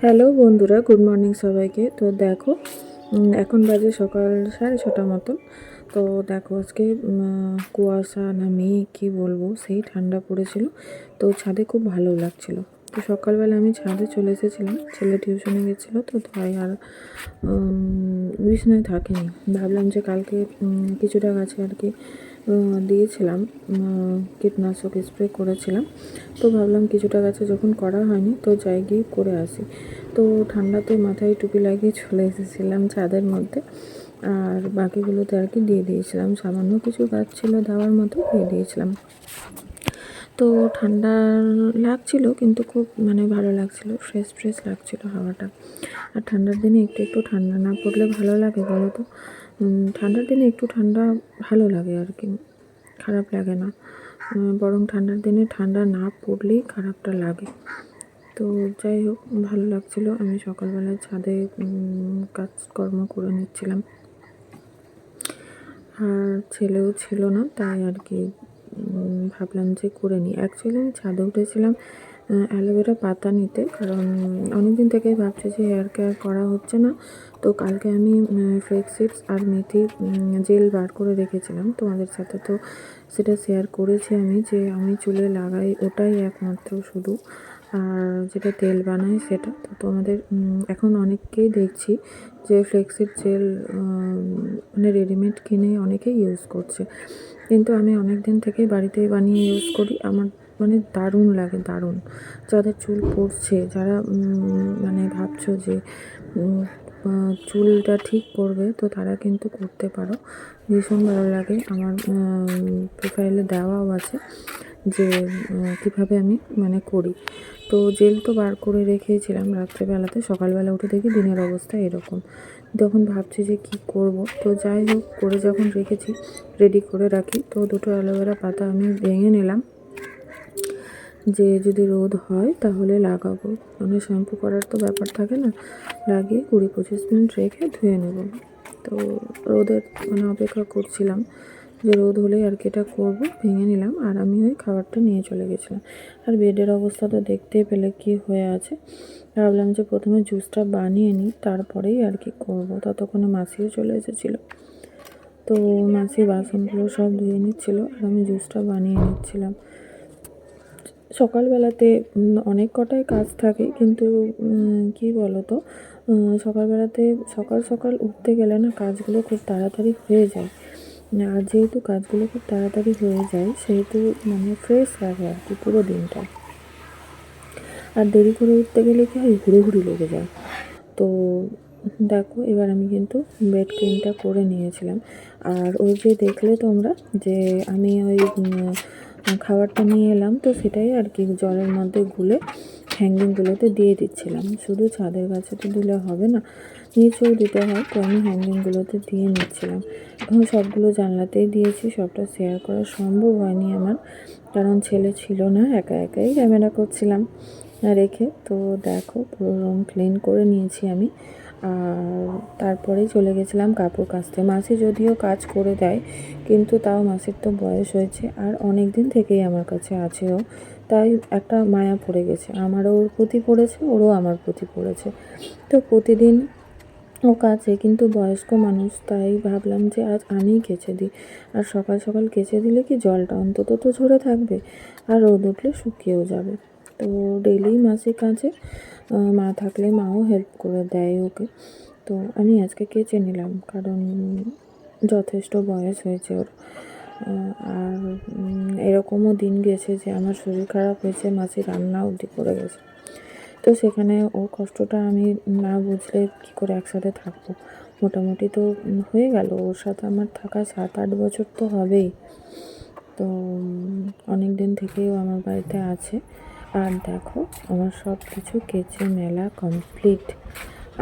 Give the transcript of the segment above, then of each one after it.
Hello বন্ধুরা, good morning সবাইকে। তো দেখো, এখন বাজে সকাল 6:30 মতন। তো দেখো আজকে কুয়াশা না মেঘ কী বলবো, সেই ঠান্ডা পড়েছিল। তো ছাদে খুব ভালো লাগছিল। তো সকালবেলা আমি ছাদে চলে এসেছিলাম, ছেলে টিউশনে গেছিলো, তো তাই আর বিছানায় থাকিনি। ভাবলাম যে কালকে কিছুটা গাছে আর কি দিয়েছিলাম, কীটনাশক স্প্রে করেছিলাম। তো ভাবলাম কিছুটা গাছে যখন করা হয়নি তো যাই গিয়ে করে আসি। তো ঠান্ডাতে মাথায় টুপি লাগিয়ে চলে এসেছিলাম ছাদের মধ্যে, আর বাকিগুলোতে আর কি দিয়ে দিয়েছিলাম। সামান্য কিছু গাছ ছিল দেওয়ার মতো, দিয়ে দিয়েছিলাম। তো ঠান্ডা লাগছিল, কিন্তু খুব ভালো লাগছিল, ফ্রেশ ফ্রেশ লাগছিল হাওয়াটা। আর ঠান্ডার দিনে একটু একটু ঠান্ডা না পড়লে ভালো লাগে বলো তো? ঠান্ডার দিনে একটু ঠান্ডা ভালো লাগে আর কি, খারাপ লাগে না। বরং ঠান্ডার দিনে ঠান্ডা না পড়লেই খারাপটা লাগে। তো যাই হোক, ভালো লাগছিল। আমি সকালবেলা ছাদে কাজকর্ম করে নিচ্ছিলাম, আর ছেলেও ছিল না, তাই আর কি ভাবলাম যে করে নিই। অ্যাকচুয়ালি আমি ছাদে উঠেছিলাম অ্যালোভেরা পাতা নিতে, কারণ অনেকদিন থেকেই ভাবছি যে হেয়ার কেয়ার করা হচ্ছে না। তো কালকে আমি ফ্লেক্স সিডস আর মেথি জেল বার করে রেখেছিলাম তোমাদের সাথে, তো সেটা শেয়ার করেছি আমি, যে আমি চুলে লাগাই ওটাই একমাত্র শুধু, আর যেটা তেল বানাই সেটা। তো তোমাদের এখন অনেককেই দেখছি যে ফ্লেক্সিড জেল রেডিমেড কিনে অনেকেই ইউজ করছে, কিন্তু আমি অনেক দিন থেকেই বাড়িতেই বানিয়ে ইউজ করি। আমার দারুণ লাগে, দারুণ। যাদের চুল পড়ছে, যারা ভাবছো যে চুলটা ঠিক করবে, তো তারা কিন্তু করতে পারো। ভীষণ ভালো লাগে। আমার প্রোফাইলে দেওয়াও আছে যে কীভাবে আমি করি। তো জেল তো বার করে রেখেছিলাম রাত্রেবেলাতে, সকালবেলা উঠে দেখি দিনের অবস্থা এরকম। তখন ভাবছি যে কি করব। তো যাই হোক, করে যখন রেখেছি, রেডি করে রাখি। তো দুটো অ্যালোভেরা পাতা আমি ভেঙে নিলাম, যে যদি রোদ হয় তাহলে লাগাবো। শ্যাম্পু করার তো ব্যাপার থাকে না, লাগিয়ে 20-25 মিনিট রেখে ধুয়ে নেব। তো রোদের অপেক্ষা করছিলাম যে রোদ হলেই আর কি এটা করবো। ভেঙে নিলাম, আর আমি ওই খাবারটা নিয়ে চলে গেছিলাম। আর বেডের অবস্থা তো দেখতেই পেলে কি হয়ে আছে। ভাবলাম যে প্রথমে জুসটা বানিয়ে নিই, তারপরেই আর কি করবো। ততক্ষণে মাসিও চলে এসেছিলো। তো মাসি বাসনগুলো সব ধুয়ে নিচ্ছিল, আর আমি জুসটা বানিয়ে নিচ্ছিলাম। সকালবেলাতে অনেক কটাই কাজ থাকে, কিন্তু কি বলো তো, সকালবেলাতে সকাল সকাল উঠতে গেলে না কাজগুলো খুব তাড়াতাড়ি হয়ে যায়। আর যেহেতু কাজগুলো খুব তাড়াতাড়ি হয়ে যায়, সেহেতু ফ্রেশ লাগে আর কি পুরো দিনটা। আর দেরি করে উঠতে গেলে কি হয়, হুড়োহুড়ি লেগে যায়। তো দেখো, এবার আমি কিন্তু বেড ক্লিনটা করে নিয়েছিলাম। আর ওই যে দেখলে তোমরা যে আমি ওই খাবারটা নিয়ে এলাম, তো সেটাই আর কি জলের মধ্যে গুলে হ্যাঙ্গিংগুলোতে দিয়ে দিচ্ছিলাম। শুধু ছাদের গাছে তো দিলে হবে না, নিচেও দিতে হয়। তো আমি হ্যাঙ্গিংগুলোতে দিয়ে নিচ্ছিলাম। এখন সবগুলো জানলাতেই দিয়েছি, সবটা শেয়ার করা সম্ভব হয়নি আমার, কারণ ছেলে ছিল না, একা একাই ক্যামেরা করছিলাম রেখে। তো দেখো, পুরো রুম ক্লিন করে নিয়েছি আমি। আর তারপরেই চলে গেছিলাম কাপড় কাচতে। মাসি যদিও কাজ করে দেয়, কিন্তু তাও মাসির তো বয়স হয়েছে, আর অনেক দিন থেকেই আমার কাছে আছে ও, তাই একটা মায়া পড়ে গেছে। আমারও ওর প্রতি পড়েছে, ওরও আমার প্রতি পড়েছে। তো প্রতিদিন ও কাছে, কিন্তু বয়স্ক মানুষ, তাই ভাবলাম যে আজ আমিই কেচে দিই। আর সকাল সকাল কেচে দিলে কি জলটা অন্তত তো ঝরে থাকবে, আর রোদ উঠলে শুকিয়েও যাবে। তো ডেইলি মাসি কাজে, মা থাকলে মাও হেল্প করে দেয় ওকে। তো আমি আজকে কেচে নিলাম, কারণ যথেষ্ট বয়স হয়েছে ওর। আর এরকমও দিন গেছে যে আমার শরীর খারাপ হয়েছে, মাসি রান্না অবধি করে গেছে। তো সেখানে ওর কষ্টটা আমি না বুঝলে কী করে একসাথে থাকবো। মোটামুটি তো হয়ে গেল ওর সাথে আমার থাকা 7-8 বছর তো হবেই। তো অনেক দিন থেকেও আমার বাড়িতে আছে। আর দেখো, আমার সব কিছু কেচে মেলা কমপ্লিট।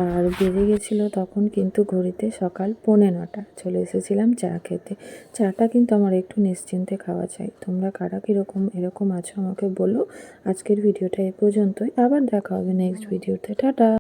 আর বেজে গেছিলো তখন কিন্তু ঘড়িতে সকাল 9:45। চলে এসেছিলাম চা খেতে। চাটা কিন্তু আমার একটু নিশ্চিন্তে খাওয়া চাই। তোমরা কারা কীরকম এরকম আছো আমাকে বলো। আজকের ভিডিওটা এই পর্যন্তই, আবার দেখা হবে নেক্সট ভিডিওতে। টাটা।